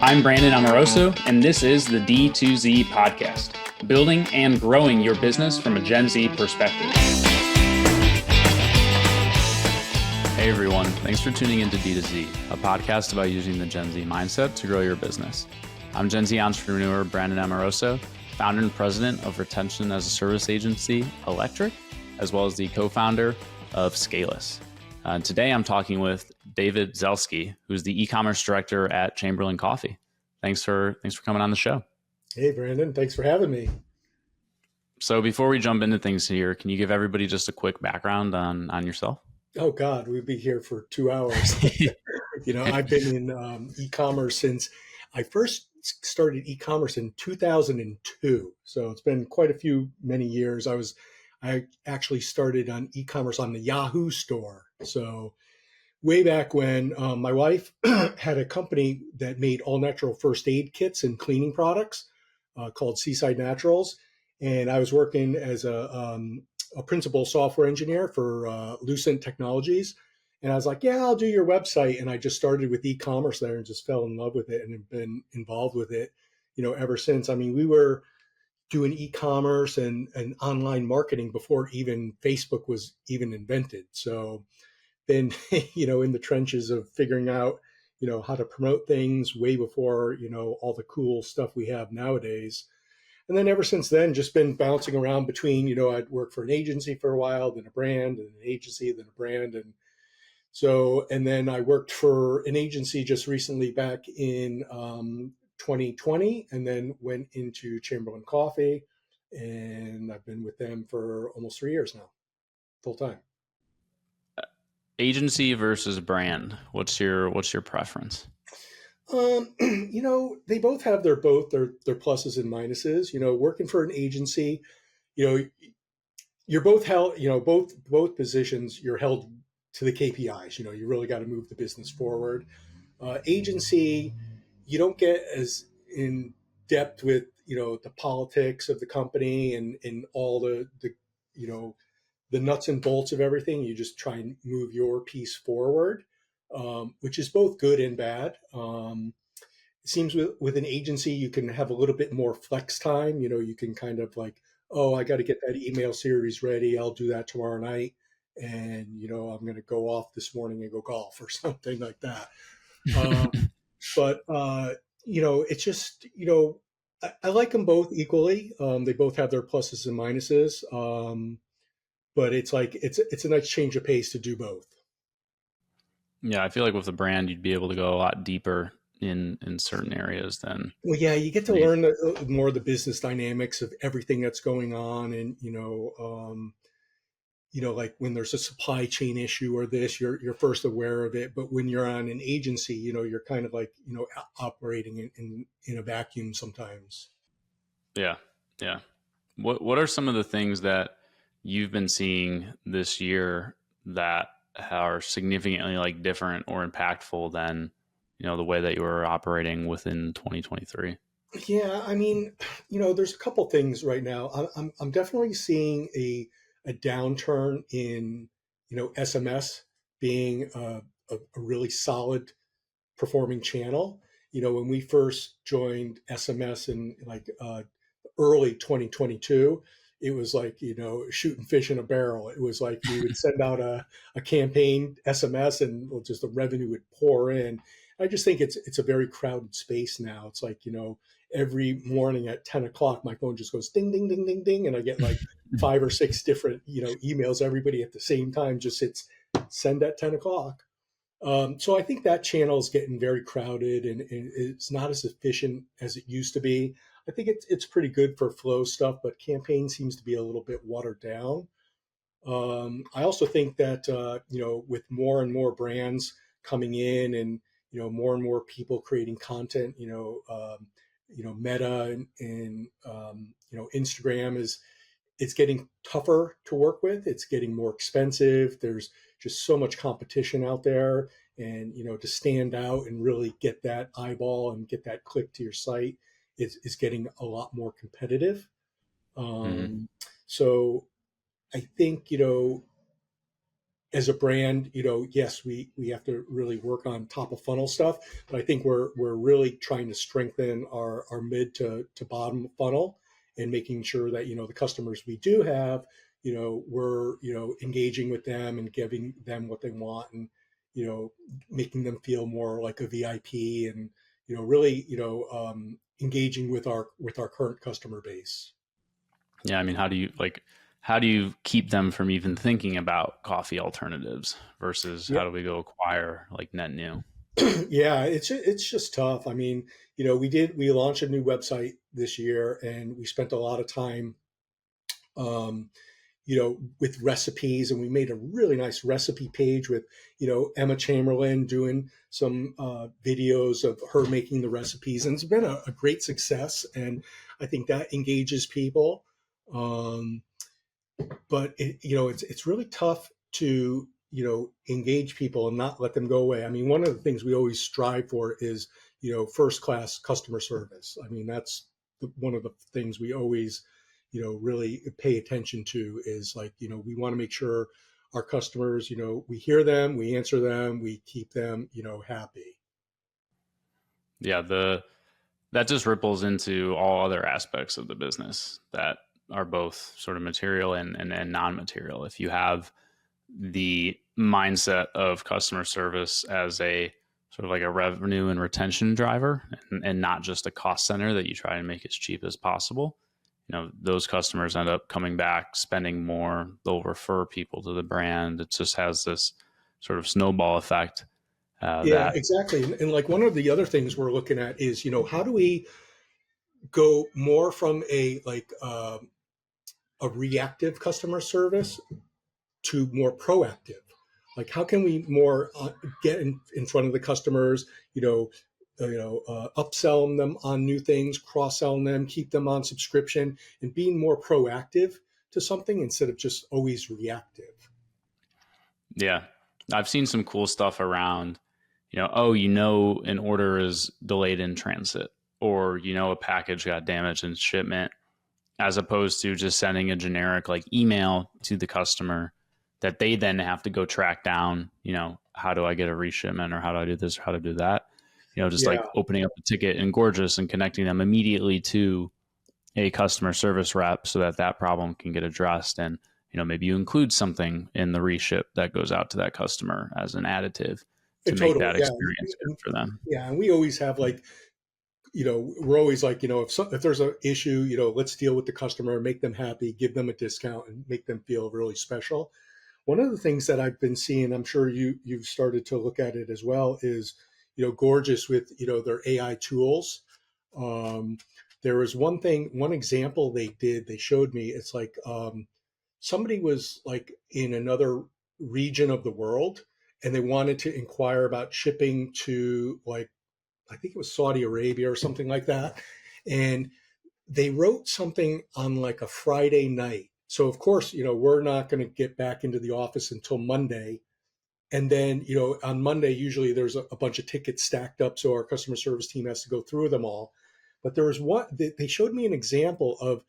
I'm Brandon Amoroso, and this is the D2Z podcast, building and growing your business from a Gen Z perspective. Hey everyone, thanks for tuning into D2Z, a podcast about using the Gen Z mindset to grow your business. I'm Gen Z entrepreneur Brandon Amoroso, founder and president of Retention as a Service Agency, Electric, as well as the co-founder of Scaleless. Today I'm talking with David Zielski, who's the e-commerce director at Chamberlain Coffee. Thanks for coming on the show. Hey Brandon, thanks for having me. So before we jump into things here, can you give everybody just a quick background on yourself? Oh God, we'd be here for 2 hours. I've been in e-commerce since I first started e-commerce in 2002. So it's been many years. I actually started on e-commerce on the Yahoo store. So way back when my wife had a company that made all natural first aid kits and cleaning products called Seaside Naturals. And I was working as a principal software engineer for Lucent Technologies. And I was like, yeah, I'll do your website. And I just started with e-commerce there and just fell in love with it and have been involved with it, ever since. I mean, we were doing e-commerce and online marketing before even Facebook was even invented. So been, in the trenches of figuring out, how to promote things way before, all the cool stuff we have nowadays. And then ever since then, just been bouncing around between, I'd worked for an agency for a while, then a brand, and an agency, then a brand. And then I worked for an agency just recently back in 2020, and then went into Chamberlain Coffee. And I've been with them for almost 3 years now, full time. Agency versus brand. What's your preference? They both have their pluses and minuses. Working for an agency, you're both held, both positions, you're held to the KPIs. You really got to move the business forward. Agency, you don't get as in depth with, the politics of the company and all the nuts and bolts of everything. You just try and move your piece forward, which is both good and bad. It seems with an agency, you can have a little bit more flex time. You can kind of like, oh, I got to get that email series ready. I'll do that tomorrow night. And, I'm going to go off this morning and go golf or something like that. It's just, I like them both equally. They both have their pluses and minuses. But it's like, it's a nice change of pace to do both. Yeah, I feel like with the brand, you'd be able to go a lot deeper in certain areas than. Well, yeah, you get to learn more of the business dynamics of everything that's going on. And, like when there's a supply chain issue or this, you're first aware of it. But when you're on an agency, you're kind of like, operating in a vacuum sometimes. Yeah. Yeah. What are some of the things that you've been seeing this year that are significantly like different or impactful than, the way that you were operating within 2023? Yeah, I mean, there's a couple things right now. I'm definitely seeing a downturn in, SMS being a really solid performing channel. When we first joined SMS in like early 2022, it was like, shooting fish in a barrel. It was like we would send out a campaign SMS and just the revenue would pour in. I just think it's a very crowded space now. It's like, every morning at 10 o'clock, my phone just goes ding, ding, ding, ding, ding. And I get like 5 or 6 different, emails. Everybody at the same time just hits send at 10 o'clock. So I think that channel is getting very crowded and it's not as efficient as it used to be. I think it's pretty good for flow stuff, but campaign seems to be a little bit watered down. I also think that, with more and more brands coming in and, more and more people creating content, Meta and Instagram it's getting tougher to work with. It's getting more expensive. There's just so much competition out there. And, to stand out and really get that eyeball and get that click to your site is getting a lot more competitive. So I think, as a brand, yes, we have to really work on top of funnel stuff, but I think we're really trying to strengthen our mid to bottom funnel and making sure that, the customers we do have, we're, engaging with them and giving them what they want, and, making them feel more like a VIP, and, really, engaging with our current customer base. Yeah, I mean, how do you keep them from even thinking about coffee alternatives versus Yeah. how do we go acquire like net new? Yeah, it's just tough. I mean, we launched a new website this year, and we spent a lot of time, um, with recipes, and we made a really nice recipe page with, Emma Chamberlain doing some videos of her making the recipes, and it's been a great success, and I think that engages people. Um, but it's really tough to engage people and not let them go away. I mean, one of the things we always strive for is first class customer service. I mean, that's one of the things we always really pay attention to, is like, we want to make sure our customers, we hear them, we answer them, we keep them happy. Yeah, the that just ripples into all other aspects of the business that are both sort of material and non-material. If you have the mindset of customer service as a sort of like a revenue and retention driver, and not just a cost center that you try and make as cheap as possible, those customers end up coming back, spending more, they'll refer people to the brand. It just has this sort of snowball effect Yeah, that exactly. And like, one of the other things we're looking at is, how do we go more from a reactive customer service to more proactive? Like, how can we more get in front of the customers, upselling them on new things, cross-selling them, keep them on subscription, and being more proactive to something instead of just always reactive. yeah, I've seen some cool stuff around, an order is delayed in transit, or, a package got damaged in shipment, as opposed to just sending a generic like email to the customer that they then have to go track down, how do I get a reshipment, or how do I do this, or how to do that? Just like Yeah, opening up a ticket in Gorgeous and connecting them immediately to a customer service rep so that that problem can get addressed. And, maybe you include something in the reship that goes out to that customer as an additive to make totally. that Yeah, experience good for them. yeah. And we always have like, we're always like, if there's an issue, let's deal with the customer, make them happy, give them a discount, and make them feel really special. One of the things that I've been seeing, I'm sure you've started to look at it as well, is Gorgeous with their AI tools. Um, there was one example they showed me. It's like, somebody was like in another region of the world, and they wanted to inquire about shipping to, like, I think it was Saudi Arabia or something like that, and they wrote something on like a Friday night. So of course, we're not going to get back into the office until Monday. And then, on Monday, usually there's a bunch of tickets stacked up. So our customer service team has to go through them all. But there was one, they showed me an example of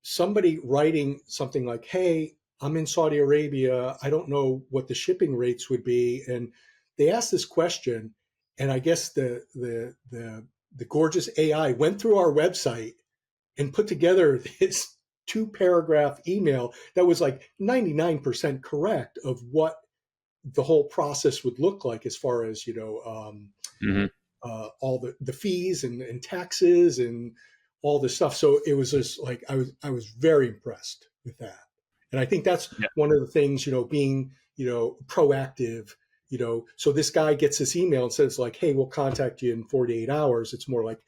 somebody writing something like, hey, I'm in Saudi Arabia. I don't know what the shipping rates would be. And they asked this question. And I guess the Gorgeous AI went through our website and put together this 2 paragraph email that was like 99% correct of what the whole process would look like, as far as Mm-hmm. all the fees and taxes and all this stuff. So it was just like, I was very impressed with that, and I think that's Yeah. one of the things, being proactive. So this guy gets this email and says like, hey, we'll contact you in 48 hours. It's more like,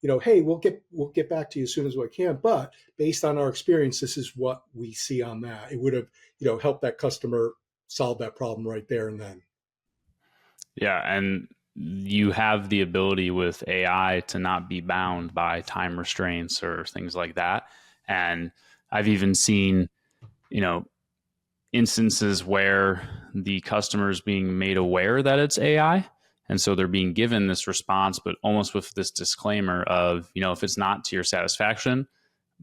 hey, we'll get back to you as soon as we can. But based on our experience, this is what we see on that. It would have, helped that customer solve that problem right there and then. Yeah. And you have the ability with AI to not be bound by time restraints or things like that. And I've even seen, you know, instances where the customer is being made aware that it's AI. And so they're being given this response, but almost with this disclaimer of, if it's not to your satisfaction,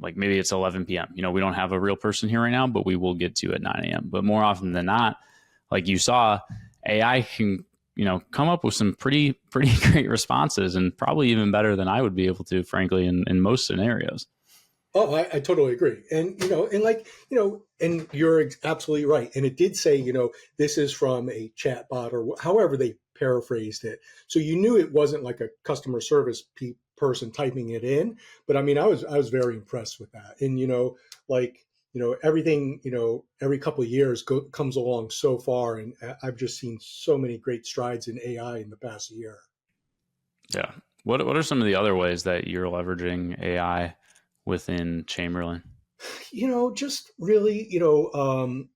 like maybe it's 11 p.m. We don't have a real person here right now, but we will get to you at 9 a.m. But more often than not, like you saw, AI can, come up with some pretty great responses, and probably even better than I would be able to, frankly, in most scenarios. Oh, I totally agree. And, and you're absolutely right. And it did say, this is from a chat bot or however they paraphrased it. So you knew it wasn't like a customer service person typing it in. But I mean, I was very impressed with that. And, everything, every couple of years comes along so far. And I've just seen so many great strides in AI in the past year. Yeah. What are some of the other ways that you're leveraging AI within Chamberlain? Just really, using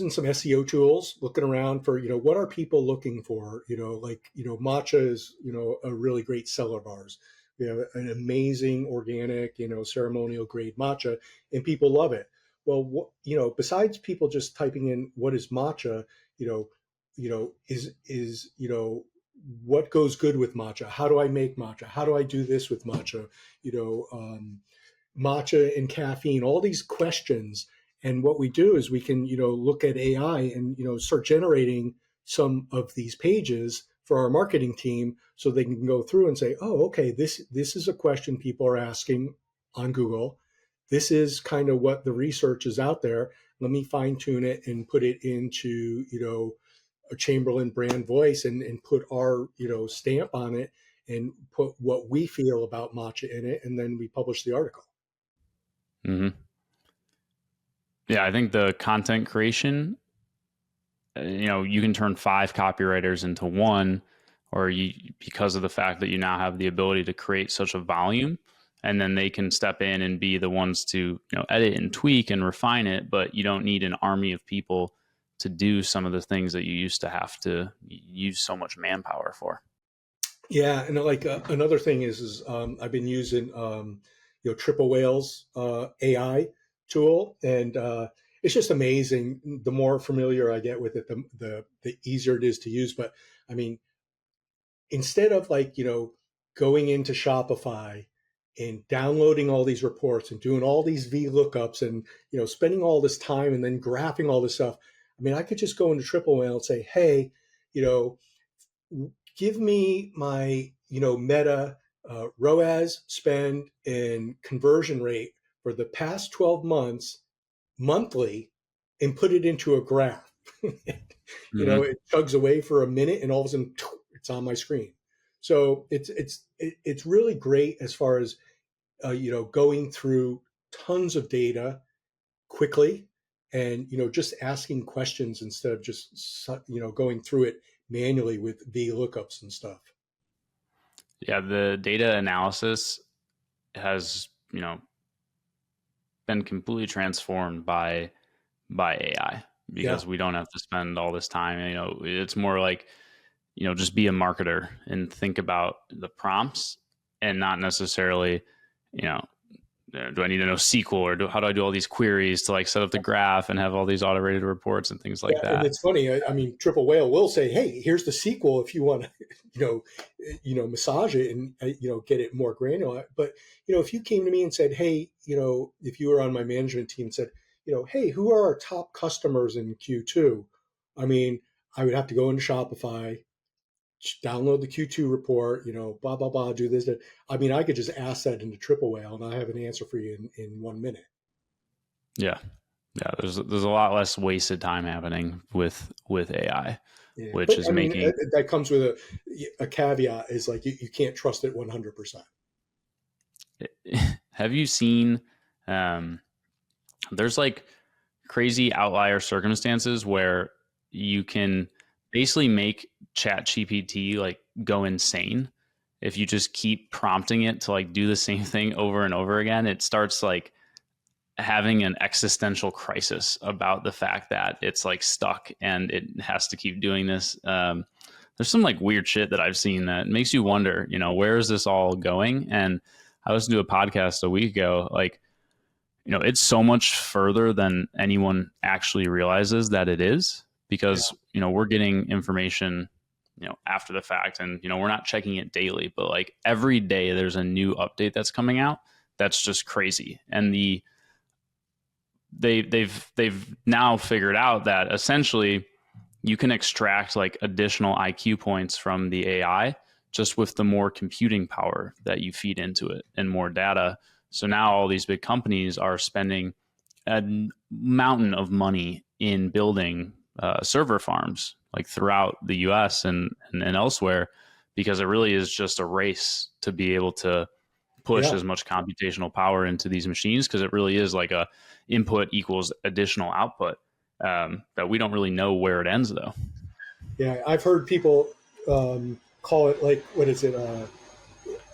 some SEO tools, looking around for, what are people looking for? Matcha is, a really great seller of ours. We have an amazing organic, ceremonial grade matcha, and people love it. Well, besides people just typing in what is matcha, is what goes good with matcha? How do I make matcha? How do I do this with matcha? You know, matcha and caffeine, all these questions. And what we do is we can, look at AI and, start generating some of these pages for our marketing team so they can go through and say, oh, okay, this is a question people are asking on Google. This is kind of what the research is out there. Let me fine tune it and put it into, a Chamberlain brand voice and put our, stamp on it and put what we feel about matcha in it. And then we publish the article. Mm-hmm. Yeah, I think the content creation, you can turn 5 copywriters into one, or because of the fact that you now have the ability to create such a volume, and then they can step in and be the ones to, edit and tweak and refine it. But you don't need an army of people to do some of the things that you used to have to use so much manpower for. Yeah, and like another thing is I've been using Triple Whale's AI tool, and it's just amazing. The more familiar I get with it, the easier it is to use. But I mean, instead of going into Shopify and downloading all these reports and doing all these VLOOKUPs and spending all this time and then graphing all this stuff, I mean, I could just go into Triple Whale and say, hey, give me my meta ROAS, spend, and conversion rate for the past 12 months monthly, and put it into a graph. It chugs away for a minute, and all of a sudden it's on my screen. So it's really great as far as going through tons of data quickly, and just asking questions instead of just going through it manually with VLOOKUPs and stuff. Yeah, the data analysis has, been completely transformed by AI, because we don't have to spend all this time. It's more like, just be a marketer and think about the prompts, and not necessarily, do I need to know SQL, or how do I do all these queries to set up the graph and have all these automated reports and things like that? And it's funny. I mean, Triple Whale will say, "Hey, here's the SQL if you want to, massage it and get it more granular." But if you came to me and said, "Hey, if you were on my management team and said, hey, who are our top customers in Q2?" I mean, I would have to go into Shopify, download the Q2 report, blah, blah, blah, do this. I mean, I could just ask that into Triple Whale and I have an answer for you in 1 minute. Yeah. Yeah. There's a lot less wasted time happening with AI, which is making. That comes with a caveat is you can't trust it 100%. Have you seen, there's crazy outlier circumstances where you can basically make ChatGPT go insane if you just keep prompting it to do the same thing over and over again. It starts having an existential crisis about the fact that it's stuck and it has to keep doing this. There's some weird shit that I've seen that makes you wonder, where is this all going? And I listened to a podcast a week ago, it's so much further than anyone actually realizes that it is, because, we're getting information, after the fact, and, we're not checking it daily, but every day there's a new update that's coming out. That's just crazy. And they've now figured out that essentially you can extract like additional IQ points from the AI just with the more computing power that you feed into it and more data. So now all these big companies are spending a mountain of money in building server farms like throughout the US and elsewhere, because it really is just a race to be able to push Yeah. as much computational power into these machines, because it really is like a input equals additional output, that we don't really know where it ends though. Yeah. I've heard people call it like, what is it?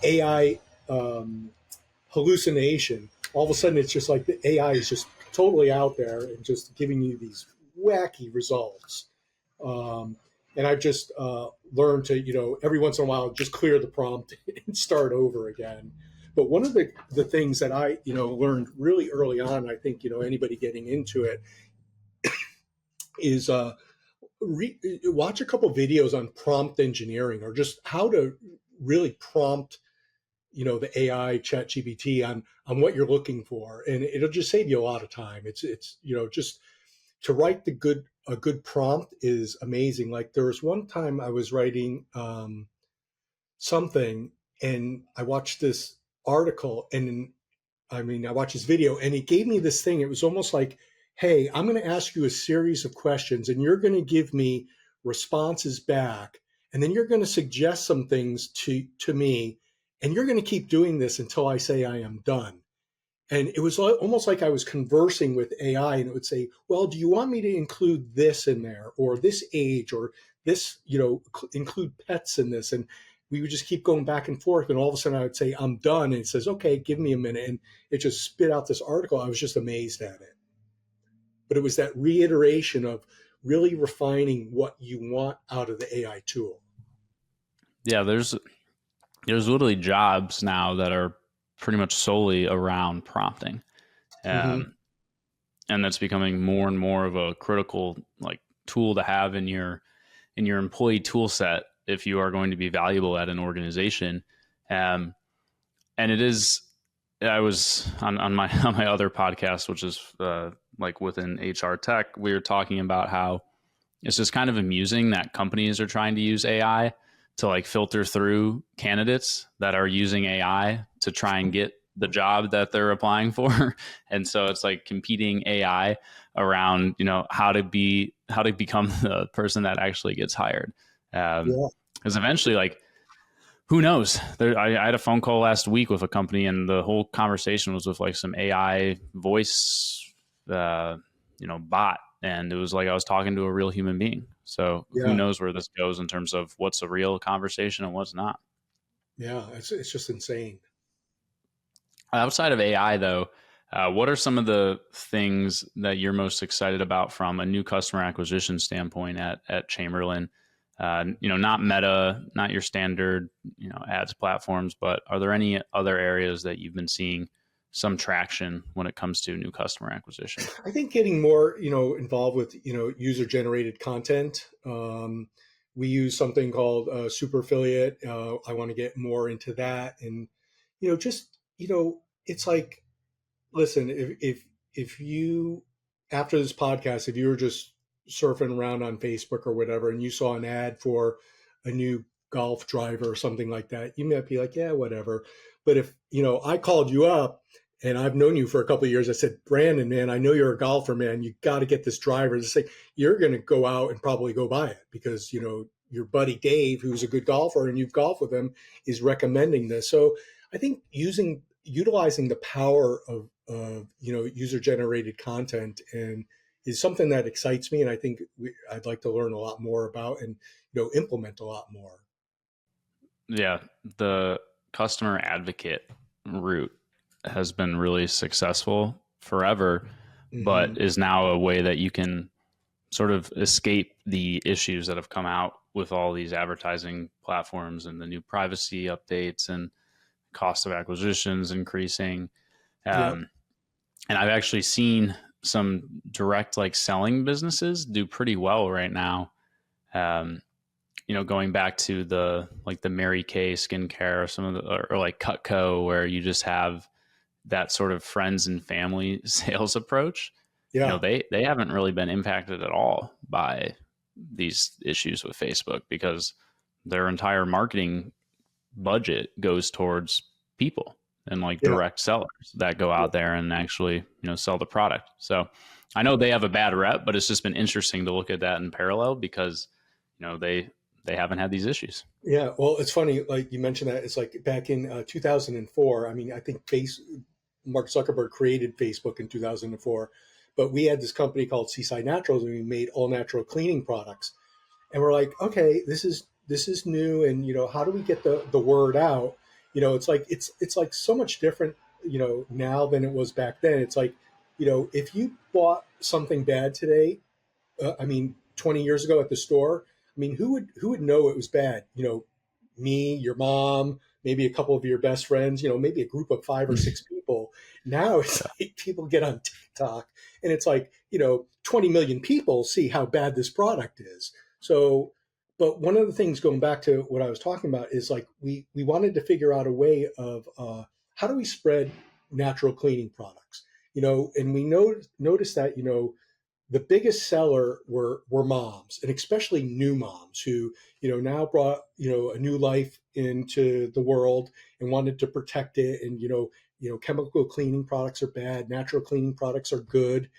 AI um, hallucination. All of a sudden, it's just like the AI is just totally out there and just giving you these wacky results. Um, and I've just learned to, every once in a while, just clear the prompt and start over again. But one of the things that I, learned really early on, I think, anybody getting into it is watch a couple videos on prompt engineering, or just how to really prompt the AI chat GPT on what you're looking for, and it'll just save you a lot of time. It's just to write a good prompt is amazing. Like there was one time I was writing something, and I watched this article, and I watched this video, and it gave me this thing. It was almost like, hey, I'm going to ask you a series of questions, and you're going to give me responses back, and then you're going to suggest some things to me, and you're going to keep doing this until I say I am done. And it was almost like I was conversing with AI, and it would say, well, do you want me to include this in there, or this age, or this, include pets in this? And we would just keep going back and forth. And all of a sudden I would say, I'm done. And it says, okay, give me a minute. And it just spit out this article. I was just amazed at it. But it was that reiteration of really refining what you want out of the AI tool. Yeah, there's literally jobs now that are pretty much solely around prompting. Mm-hmm. And that's becoming more and more of a critical like tool to have in your employee tool set if you are going to be valuable at an organization. And it is, I was on my on my other podcast, which is like within HR tech, we were talking about how it's just kind of amusing that companies are trying to use AI to like filter through candidates that are using AI to try and get the job that they're applying for. And so it's like competing AI around, how to become the person that actually gets hired. Yeah. Because eventually, like, who knows? I had a phone call last week with a company, and the whole conversation was with like some AI voice, bot, and it was like I was talking to a real human being. So who Yeah. knows where this goes in terms of what's a real conversation and what's not. Yeah. It's just insane. Outside of AI, though, what are some of the things that you're most excited about from a new customer acquisition standpoint at Chamberlain? Not Meta, not your standard, ads platforms, but are there any other areas that you've been seeing some traction when it comes to new customer acquisition? I think getting more, involved with, user generated content. We use something called super affiliate. I want to get more into that. And, just, it's like, listen, if you, after this podcast, if you were just surfing around on Facebook or whatever, and you saw an ad for a new golf driver or something like that, you might be like, yeah, whatever. But if, I called you up, and I've known you for a couple of years, I said, Brandon, man, I know you're a golfer, man. You got to get this driver. It's like, you're going to go out and probably go buy it because, your buddy Dave, who's a good golfer and you've golfed with him, is recommending this. So I think utilizing the power of user generated content and is something that excites me, and I think I'd like to learn a lot more about and implement a lot more. Yeah, the customer advocate route has been really successful forever, Mm-hmm. but is now a way that you can sort of escape the issues that have come out with all these advertising platforms and the new privacy updates and cost of acquisitions increasing. Yeah. Um, and I've actually seen some direct like selling businesses do pretty well right now. Um, going back to the Mary Kay skincare, or some of the, or like Cutco, where you just have that sort of friends and family sales approach. Yeah. They haven't really been impacted at all by these issues with Facebook, because their entire marketing budget goes towards people and like Yeah. direct sellers that go out there and actually, sell the product. So I know they have a bad rep, but it's just been interesting to look at that in parallel because, they haven't had these issues. Yeah, well, it's funny, like you mentioned that. It's like back in 2004. I mean, I think Mark Zuckerberg created Facebook in 2004, but we had this company called Seaside Naturals, and we made all natural cleaning products. And we're like, okay, this is new, and how do we get the word out? It's like so much different, now than it was back then. It's like, if you bought something bad today, I mean, 20 years ago at the store, I mean, who would know it was bad? Me, your mom, maybe a couple of your best friends, maybe a group of 5 or 6 people. Now it's like people get on TikTok and it's like, 20 million people see how bad this product is. So, but one of the things, going back to what I was talking about, is like we wanted to figure out a way of how do we spread natural cleaning products, and we noticed that, the biggest seller were moms, and especially new moms who now brought a new life into the world and wanted to protect it. And chemical cleaning products are bad, natural cleaning products are good,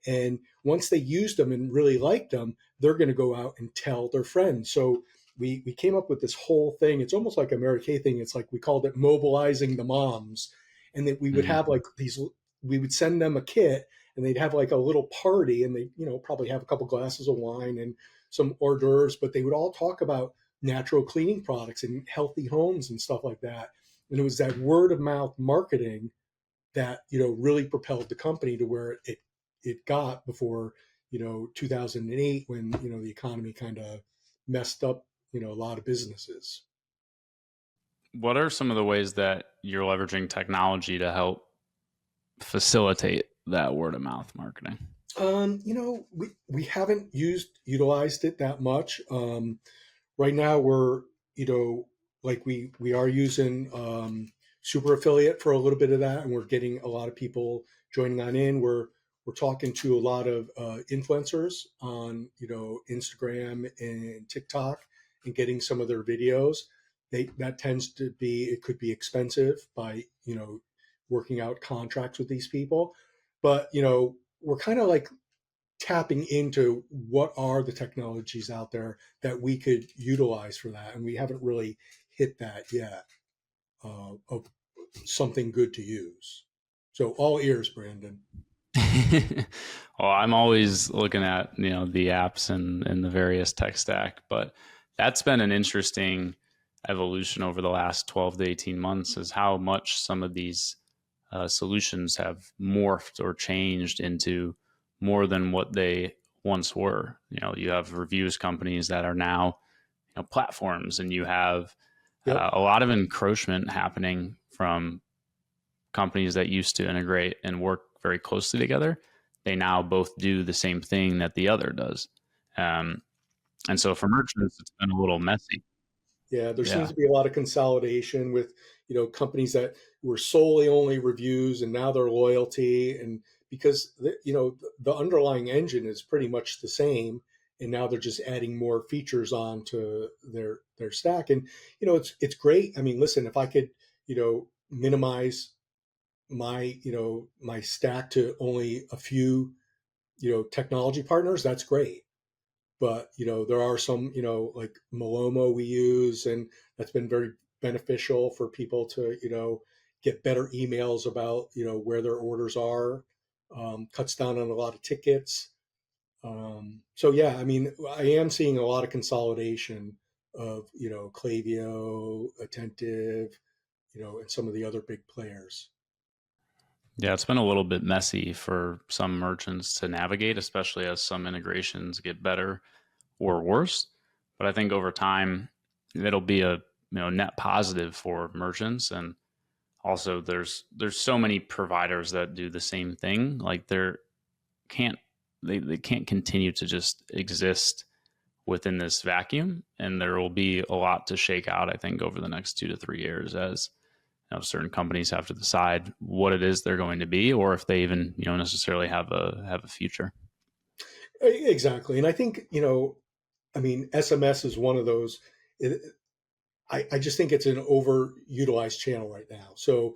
and once they used them and really liked them, they're going to go out and tell their friends. So we came up with this whole thing. It's almost like a Mary Kay thing. It's like we called it mobilizing the moms, and that we would have like these. We would send them a kit, and they'd have like a little party, and they probably have a couple glasses of wine and some hors d'oeuvres, but they would all talk about natural cleaning products and healthy homes and stuff like that. And it was that word of mouth marketing that really propelled the company to where it got before 2008, when the economy kind of messed up a lot of businesses. What are some of the ways that you're leveraging technology to help facilitate that word of mouth marketing? We haven't utilized it that much. Right now we're, like we are using super affiliate for a little bit of that, and we're getting a lot of people joining on in. We're talking to a lot of influencers on Instagram and TikTok, and getting some of their videos. That tends to be, it could be expensive by working out contracts with these people, but we're kind of like tapping into what are the technologies out there that we could utilize for that, and we haven't really hit that yet, of something good to use. So all ears, Brandon. Well, I'm always looking at the apps and the various tech stack, but that's been an interesting evolution over the last 12 to 18 months, is how much some of these solutions have morphed or changed into more than what they once were. You have reviews companies that are now platforms, and you have Yep. a lot of encroachment happening from companies that used to integrate and work very closely together. They now both do the same thing that the other does. And so for merchants, it's been a little messy. Yeah, there seems Yeah. to be a lot of consolidation with companies that were solely only reviews, and now they're loyalty, and because the underlying engine is pretty much the same, and now they're just adding more features on to their stack. And it's great. I mean, listen, if I could minimize my stack to only a few technology partners, that's great. But there are some, like Malomo we use, and that's been very beneficial for people to get better emails about where their orders are. Cuts down on a lot of tickets. So yeah, I mean, I am seeing a lot of consolidation of Klaviyo, Attentive, and some of the other big players. Yeah, it's been a little bit messy for some merchants to navigate, especially as some integrations get better or worse. But I think over time, it'll be a net positive for merchants. And also, there's so many providers that do the same thing. Like can't they can't continue to just exist within this vacuum, and there will be a lot to shake out, I think, over the next 2 to 3 years, as certain companies have to decide what it is they're going to be, or if they even necessarily have a future. Exactly. And I think I mean, SMS is one of those. It, I just think it's an overutilized channel right now. So,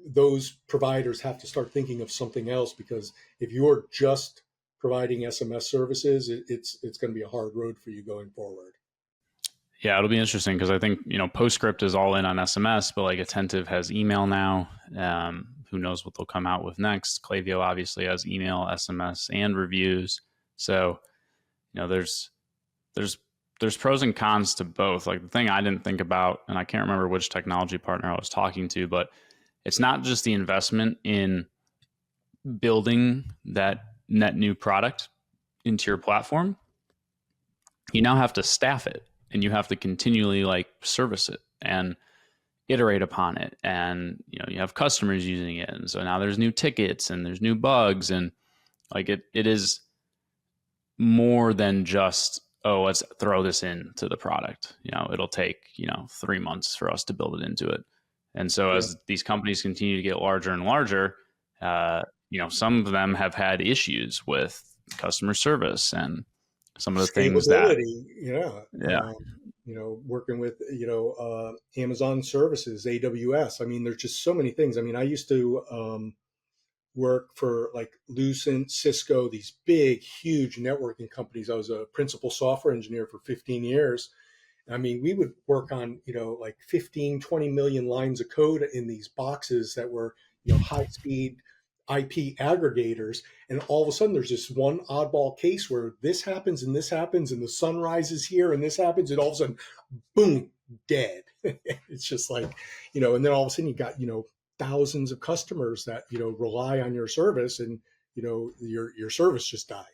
those providers have to start thinking of something else, because if you're just providing SMS services, it's going to be a hard road for you going forward. Yeah, it'll be interesting because I think, PostScript is all in on SMS, but like Attentive has email now. Who knows what they'll come out with next? Klaviyo obviously has email, SMS, and reviews. So, there's there's there's pros and cons to both. Like the thing I didn't think about, and I can't remember which technology partner I was talking to, but it's not just the investment in building that net new product into your platform. You now have to staff it, and you have to continually like service it and iterate upon it. And you have customers using it, and so now there's new tickets and there's new bugs, and like it is more than just, oh, let's throw this into the product. It'll take 3 months for us to build it into it. And so Yeah. as these companies continue to get larger and larger, some of them have had issues with customer service and some of the things that, Scalability, yeah. yeah, Working with Amazon services, AWS. I mean, there's just so many things. I mean, I used to work for like Lucent, Cisco, these big, huge networking companies. I was a principal software engineer for 15 years. I mean, we would work on, like 15, 20 million lines of code in these boxes that were, high speed IP aggregators. And all of a sudden there's this one oddball case where this happens and this happens and the sun rises here and this happens, and all of a sudden, boom, dead. It's just like, and then all of a sudden you got, thousands of customers that, rely on your service, and, your service just died.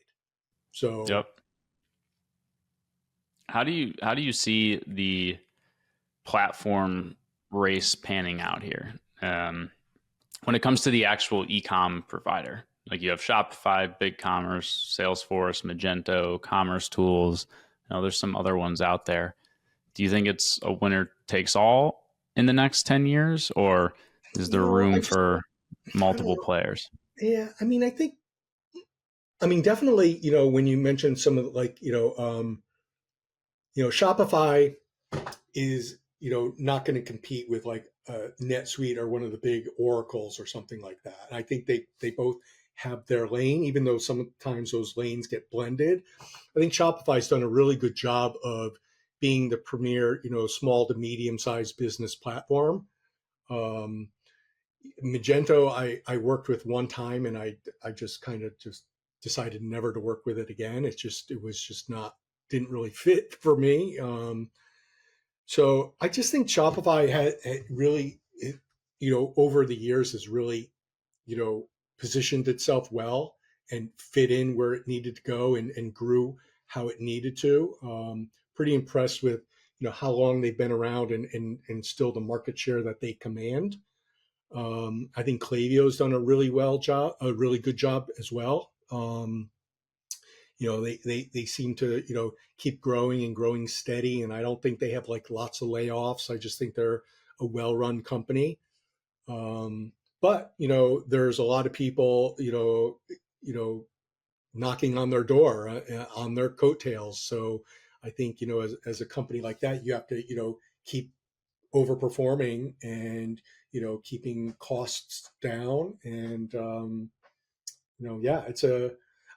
So yep. How do you see the platform race panning out here? When it comes to the actual e-com provider, like you have Shopify, BigCommerce, Salesforce, Magento, Commerce Tools. There's some other ones out there. Do you think it's a winner takes all in the next 10 years, or is there room for multiple players? Yeah, I mean, definitely, when you mentioned some of the, like, Shopify is, not going to compete with like NetSuite or one of the big Oracles or something like that. I think they both have their lane, even though sometimes those lanes get blended. I think Shopify's done a really good job of being the premier, small to medium sized business platform. Um, Magento, I worked with one time, and I just kind of just decided never to work with it again. It was just not, didn't really fit for me. So I just think Shopify had really, over the years has really, positioned itself well and fit in where it needed to go, and grew how it needed to. Pretty impressed with, how long they've been around, and still the market share that they command. I think Klaviyo's done a really good job as well. They seem to, keep growing and growing steady. And I don't think they have like lots of layoffs. I just think they're a well-run company. But, there's a lot of people, knocking on their door, on their coattails. So I think, as a company like that, you have to, keep overperforming, and, keeping costs down. And, yeah,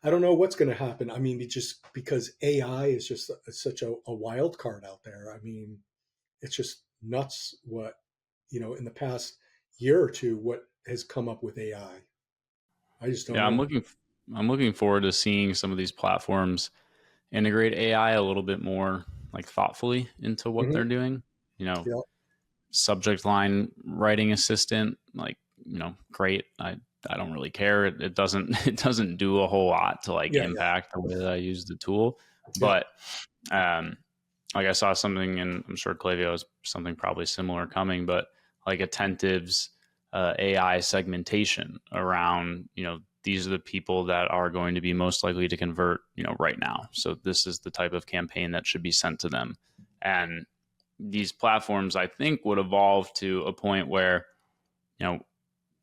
I don't know what's going to happen. I mean, just because AI is just such a wild card out there. I mean, it's just nuts what, in the past year or two, what has come up with AI. I just don't Yeah, know. I'm looking forward to seeing some of these platforms integrate AI a little bit more like thoughtfully into what they're Hmm. doing. Yeah. Subject line writing assistant, like, great. I don't really care. It doesn't it doesn't do a whole lot to like Yeah. Yeah. impact the way that I use the tool. Yeah. But um like I saw something, and I'm sure Klaviyo is something probably similar coming, but like Attentive's AI segmentation around, these are the people that are going to be most likely to convert, right now. So this is the type of campaign that should be sent to them. And these platforms, I think, would evolve to a point where,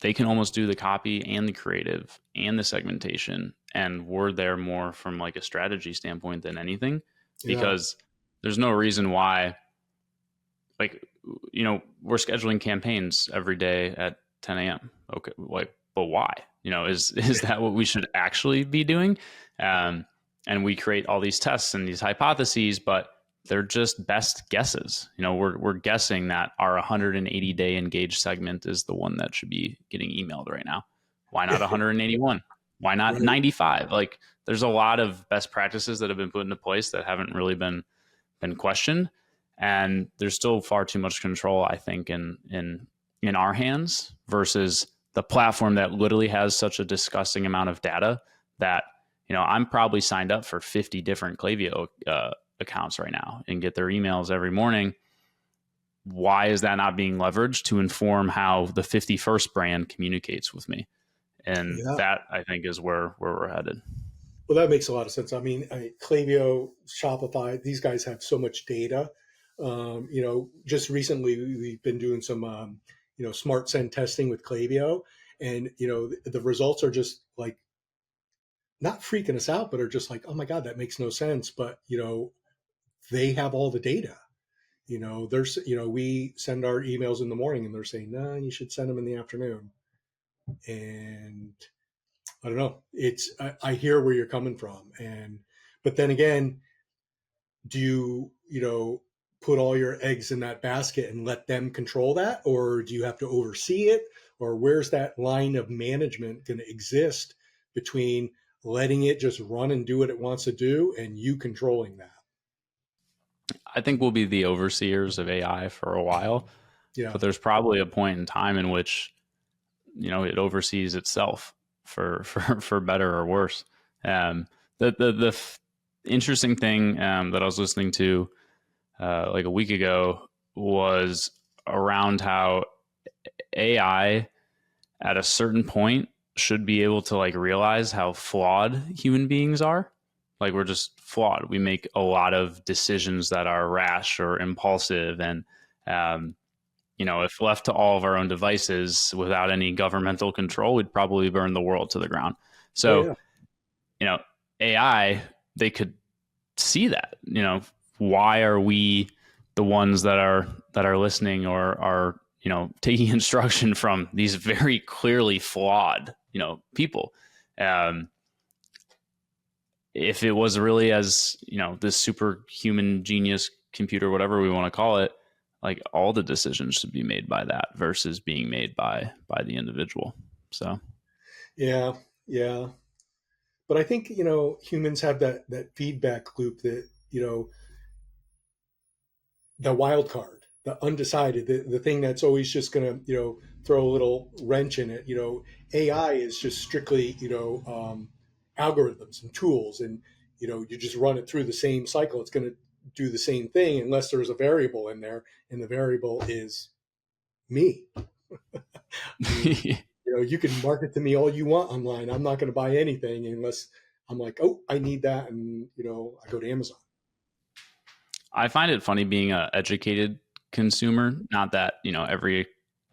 they can almost do the copy and the creative and the segmentation. And we're there more from like a strategy standpoint than anything. Yeah. because there's no reason why, like, we're scheduling campaigns every day at 10 a.m. Okay. Like, but why? Is that what we should actually be doing? Um, and we create all these tests and these hypotheses, but they're just best guesses. We're guessing that our 180-day engaged segment is the one that should be getting emailed right now. Why not 181? Why not Right. 95? Like, there's a lot of best practices that have been put into place that haven't really been questioned, and there's still far too much control, I think, in our hands versus the platform that literally has such a disgusting amount of data that I'm probably signed up for 50 different Klaviyo accounts right now and get their emails every morning. Why is that not being leveraged to inform how the 51st brand communicates with me? And Yeah. that, I think, is where we're headed. Well, that makes a lot of sense. I mean, Klaviyo, Shopify, these guys have so much data. Just recently we've been doing some, smart send testing with Klaviyo, and the results are just like not freaking us out, but are just like, oh my god, that makes no sense. But they have all the data. There's, we send our emails in the morning, and they're saying, no, you should send them in the afternoon, and I don't know. I hear where you're coming from, but then again, do you put all your eggs in that basket and let them control that, or do you have to oversee it, or where's that line of management going to exist between letting it just run and do what it wants to do and you controlling that? I think we'll be the overseers of AI for a while, Yeah. but there's probably a point in time in which it oversees itself for better or worse. The interesting thing that I was listening to like a week ago was around how AI at a certain point should be able to like realize how flawed human beings are. Like, we're just flawed. We make a lot of decisions that are rash or impulsive, and um, if left to all of our own devices without any governmental control, we'd probably burn the world to the ground. Oh So, yeah. you know, AI, they could see that. Why are we the ones that are listening or are taking instruction from these very clearly flawed people? Um, if it was really as this superhuman genius computer, whatever we want to call it, like, all the decisions should be made by that versus being made by the individual. So Yeah. Yeah. But I think humans have that feedback loop, that the wild card, the undecided, the thing that's always just going to, throw a little wrench in it. AI is just strictly, algorithms and tools, and, you just run it through the same cycle. It's going to do the same thing unless there's a variable in there, and the variable is me. I mean, you can market to me all you want online. I'm not going to buy anything unless I'm like, oh, I need that. And, I go to Amazon. I find it funny being an educated consumer. Not that every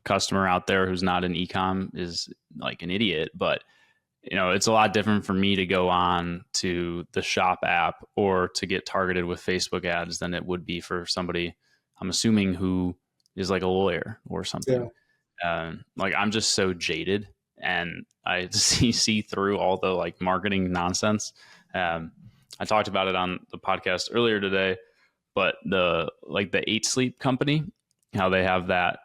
customer out there who's not an ecom is like an idiot, but it's a lot different for me to go on to the shop app or to get targeted with Facebook ads than it would be for somebody, I'm assuming, who is like a lawyer or Yeah. something. Like, I'm just so jaded, and I see through all the like marketing nonsense. I talked about it on the podcast earlier today, but the 8 Sleep company, how they have that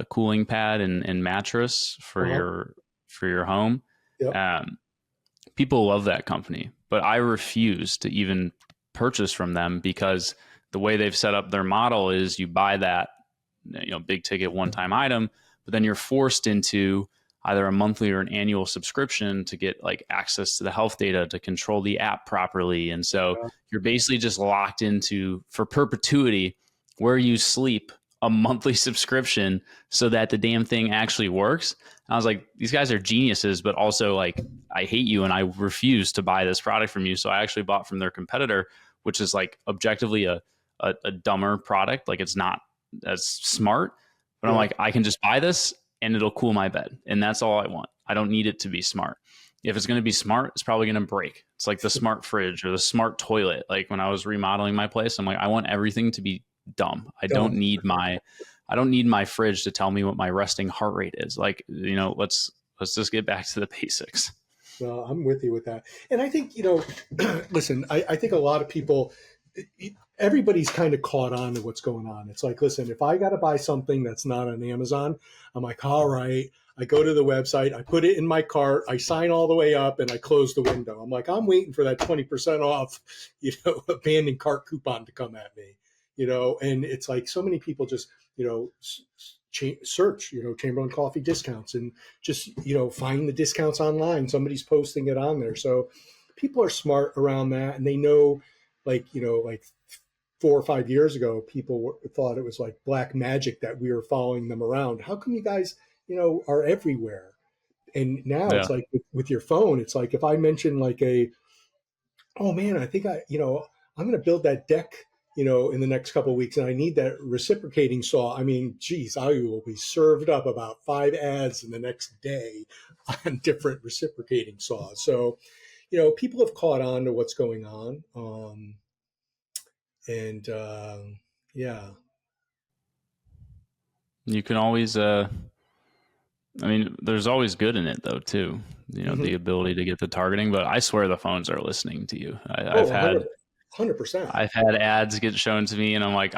cooling pad and mattress for Uh-huh. your home. Yep. Um, People love that company, but I refuse to even purchase from them because the way they've set up their model is you buy that big ticket one time item, but then you're forced into either a monthly or an annual subscription to get like access to the health data to control the app properly. And so you're basically just locked into, for perpetuity, where you sleep, a monthly subscription so that the damn thing actually works. And I was like, these guys are geniuses, but also, like, I hate you and I refuse to buy this product from you. So I actually bought from their competitor, which is like objectively a dumber product. Like, it's not as smart, but I'm Yeah. like, I can just buy this and it'll cool my bed. And that's all I want. I don't need it to be smart. If it's going to be smart, it's probably going to break. It's like the smart fridge or the smart toilet. Like when I was remodeling my place, I'm like, I want everything to be dumb. Dumb. I don't need my fridge to tell me what my resting heart rate is. Like, let's just get back to the basics. No, I'm with you with that. And I think, listen, I think a lot of people, everybody's kind of caught on to what's going on. It's like, listen, if I got to buy something that's not on Amazon, I'm like, all right. I go to the website, I put it in my cart, I sign all the way up, and I close the window. I'm like, I'm waiting for that 20% off, abandoned cart coupon to come at me, and it's like so many people just, search, Chamberlain Coffee discounts and just, find the discounts online. Somebody's posting it on there. So people are smart around that, and they know, like 4 or 5 years ago, people thought it was like black magic that we were following them around. How come you guys, are everywhere? And now Yeah. it's like with your phone, it's like if I mention like oh man, I think I'm going to build that deck, in the next couple of weeks, and I need that reciprocating saw. I mean, geez, I will be served up about 5 ads in the next day on different reciprocating saws. So, people have caught on to what's going on. And yeah. You can always, there's always good in it though, too. Mm-hmm. The ability to get the targeting, but I swear the phones are listening to you. Oh, 100%. I've had ads get shown to me and I'm like,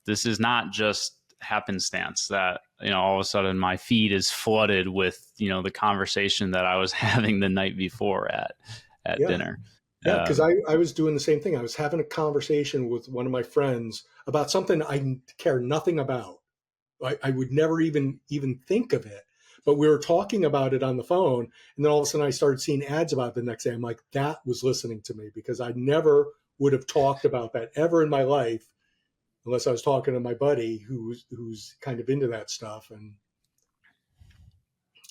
this is not just happenstance that, all of a sudden my feed is flooded with, the conversation that I was having the night before at Yeah. dinner. Yeah, because Um, I was doing the same thing. I was having a conversation with one of my friends about something I care nothing about. I would never even think of it. But we were talking about it on the phone, and then all of a sudden I started seeing ads about it the next day. I'm like, that was listening to me, because I never would have talked about that ever in my life unless I was talking to my buddy who's kind of into that stuff, and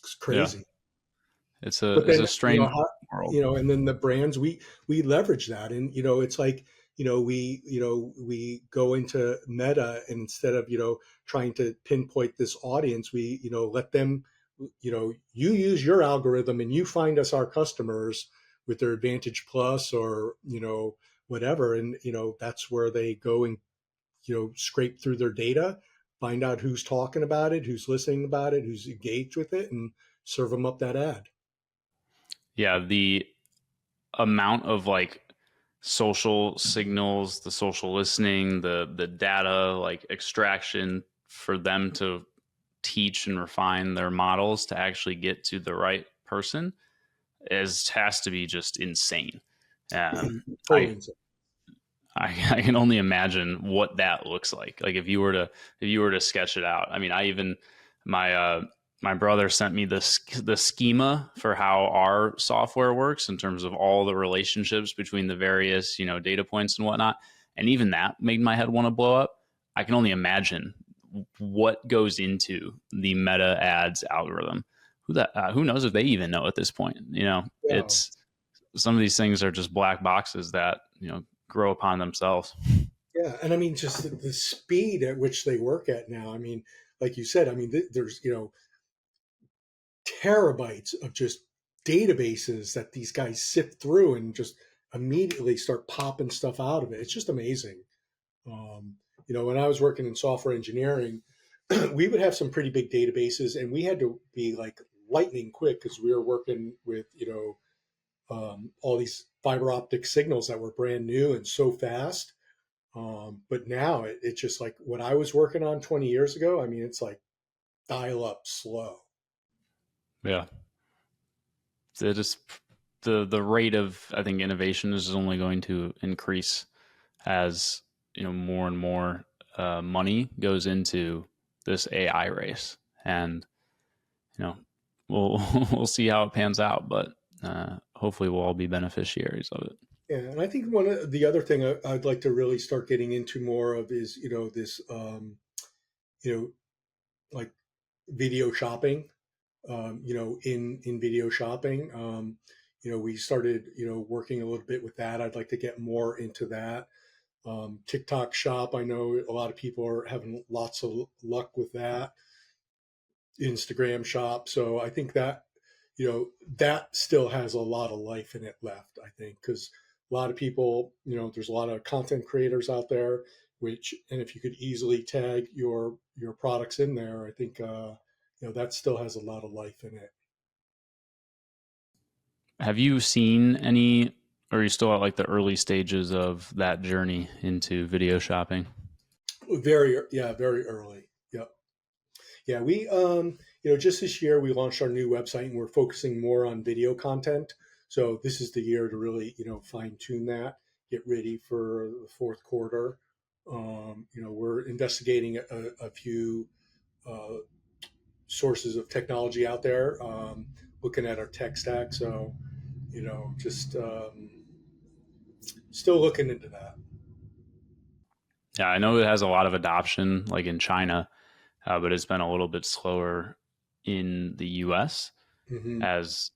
it's yeah, crazy. But it's then, a strange world. and then the brands, we leverage that, and it's like, we go into Meta, and instead of trying to pinpoint this audience, we let them, you use your algorithm and you find us our customers with their Advantage Plus, or whatever, and that's where they go and scrape through their data, find out who's talking about it, who's listening about it, who's engaged with it, and serve them up that ad. Yeah, the amount of like social signals, the social listening, the data like extraction for them to teach and refine their models to actually get to the right person has to be just insane. Um, I Totally insane. I can only imagine what that looks like. Like if you were to sketch it out. I mean, I even my my brother sent me the schema for how our software works in terms of all the relationships between the various data points and whatnot. And even that made my head want to blow up. I can only imagine what goes into the Meta ads algorithm. Who knows if they even know at this point? Yeah. It's some of these things are just black boxes that grow upon themselves. Yeah. And I mean, just the speed at which they work at now. I mean, like you said, I mean, there's, terabytes of just databases that these guys sift through and just immediately start popping stuff out of it. It's just amazing. Um, when I was working in software engineering, we would have some pretty big databases, and we had to be like lightning quick because we were working with, all these fiber optic signals that were brand new and so fast. But now it's just like what I was working on 20 years ago. I mean, it's like dial up slow. Yeah, it just the rate of I think innovation is only going to increase as more and more money goes into this AI race, and you know we'll we'll see how it pans out, but hopefully we'll all be beneficiaries of it. Yeah, and I think one of the other thing I'd like to really start getting into more of is, this, you know, like video shopping, in video shopping. We started, working a little bit with that. I'd like to get more into that. TikTok shop, I know a lot of people are having lots of luck with that. Instagram shop. So I think that, that still has a lot of life in it left, I think, because a lot of people, there's a lot of content creators out there, and if you could easily tag your products in there, I think, that still has a lot of life in it. Have you seen any, or are you still at like the early stages of that journey into video shopping? Very early. Yep. Yeah, we just this year we launched our new website and we're focusing more on video content. So this is the year to really, fine tune that, get ready for the fourth quarter. We're investigating a few uh, sources of technology out there, looking at our tech stack. So, just still looking into that. Yeah, I know it has a lot of adoption like in China, but it's been a little bit slower in the US Hmm. as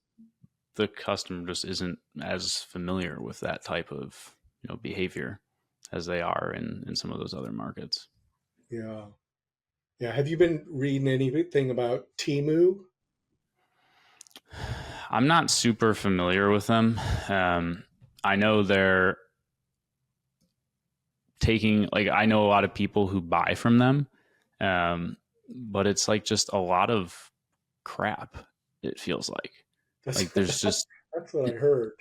the customer just isn't as familiar with that type of behavior as they are in some of those other markets. Yeah. Yeah. Have you been reading anything about Timu? I'm not super familiar with them. I know they're taking, like, I know a lot of people who buy from them, but it's like just a lot of crap. It feels That's like there's just, that's what I heard.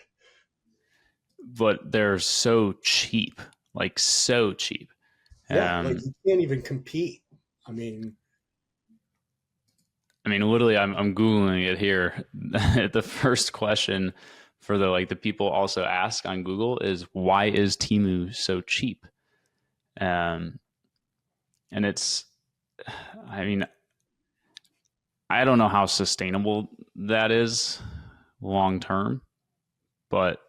but they're so cheap, like so cheap. Yeah, like Um, you can't even compete. I mean, I mean, literally, I'm googling it here. The first question for the people also ask on Google is, why is Timu so cheap? Um, and it's, I mean, I don't know how sustainable that is long term, but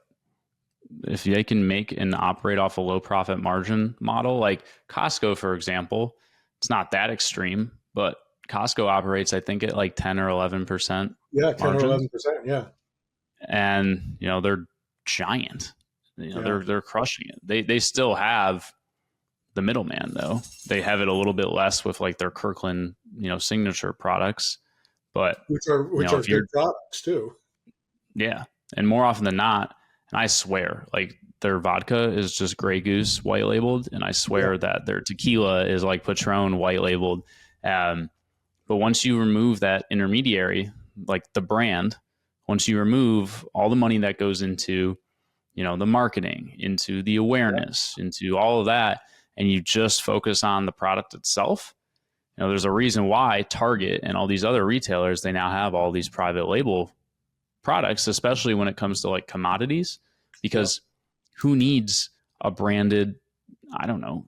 if they can make and operate off a low profit margin model, like Costco, for example, it's not that extreme, but Costco operates, I think, at like 10 or 11% yeah, 10 or margins. 11%. Yeah. And they're giant. Yeah. They're crushing it. They still have the middleman though. They have it a little bit less with like their Kirkland signature products, but Which are if you're, good products too. yeah, and more often than not, and I swear, like their vodka is just Grey Goose white labeled, and I Yeah. swear that their tequila is like Patron white labeled. Um, but once you remove that intermediary, like the brand, once you remove all the money that goes into the marketing, into the Yeah. awareness, into all of that, and you just focus on the product itself, there's a reason why Target and all these other retailers, they now have all these private label products, especially when it comes to like commodities, Yeah. because who needs a branded, I don't know,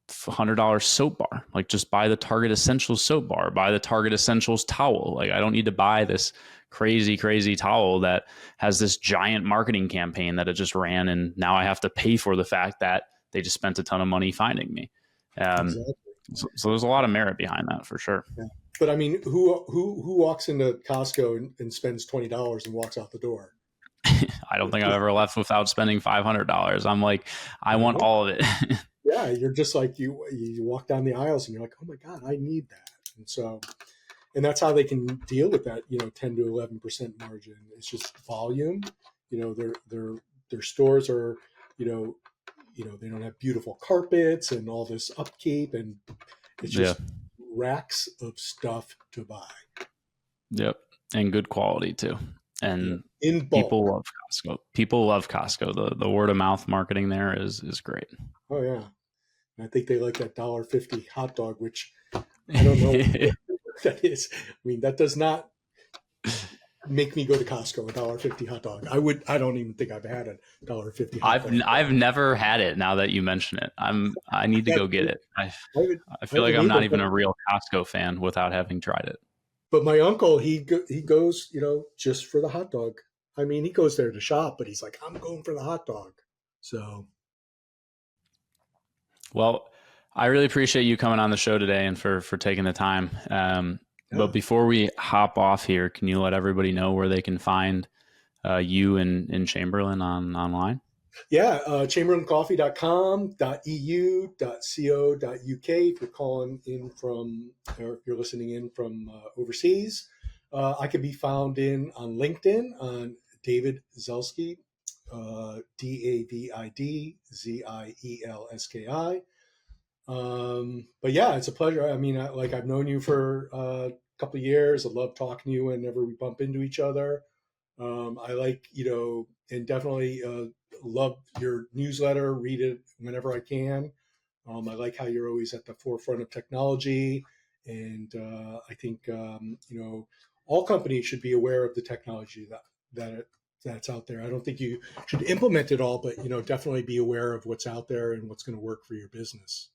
$100 soap bar? Like just buy the Target Essentials soap bar, buy the Target Essentials towel. Like I don't need to buy this crazy towel that has this giant marketing campaign that it just ran, and now I have to pay for the fact that they just spent a ton of money finding me. Um, Exactly. so there's a lot of merit behind that for sure. Yeah. But I mean, who walks into Costco and spends $20 and walks out the door? I don't think I've ever left without spending $500. I'm like, I You want know? all of it. Yeah, you're just like you walk down the aisles and you're like, oh my God, I need that. And that's how they can deal with that, 10 to 11% margin. It's just volume. Their stores are, you know, they don't have beautiful carpets and all this upkeep, and it's Yeah. just racks of stuff to buy. Yep. And good quality too. Yeah, And in people bulk. love Costco. People love Costco. The word of mouth marketing there is great. Oh yeah, and I think they like that $1.50 hot dog, which I don't know what that is. I mean, that does not make me go to Costco. $1.50 hot dog. I don't even think I've had a $1.50 hot dog. I've never had it. Now that you mention it, I need to Yeah, go get it. I I feel like haven't I'm not either. even a real Costco fan without having tried it. But my uncle, he goes, just for the hot dog. I mean, he goes there to shop, but he's like, I'm going for the hot dog. So Well, I really appreciate you coming on the show today and for taking the time. But yeah. before we hop off here, can you let everybody know where they can find you in Chamberlain online? Yeah, chamberlaincoffee.com.eu.co.uk if you're calling in from, or if you're listening in from overseas. I can be found on LinkedIn on David Zielski, DavidZielski. But yeah, it's a pleasure. I mean, I've known you for a couple of years. I love talking to you whenever we bump into each other. I like, and definitely love your newsletter, read it whenever I can. I like how you're always at the forefront of technology. And I think, all companies should be aware of the technology that's out there. I don't think you should implement it all, but, definitely be aware of what's out there and what's going to work for your business.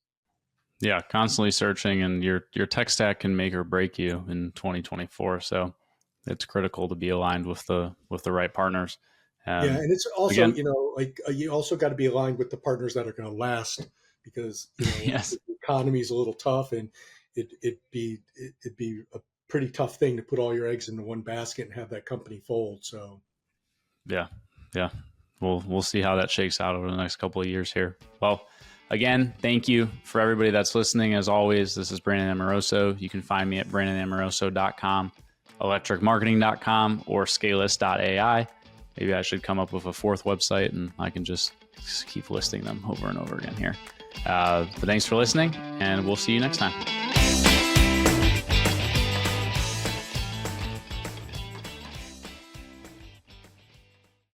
Yeah, constantly searching, and your tech stack can make or break you in 2024. So it's critical to be aligned with the right partners. Yeah, and it's also, Again, you also got to be aligned with the partners that are going to last, because yes, the economy is a little tough, and it'd be a pretty tough thing to put all your eggs into one basket and have that company fold. So yeah. We'll see how that shakes out over the next couple of years here. Well, again, thank you for everybody that's listening. As always, this is Brandon Amoroso. You can find me at brandonamoroso.com, electricmarketing.com, or scaleless.ai. Maybe I should come up with a fourth website and I can just keep listing them over and over again here. But thanks for listening, and we'll see you next time.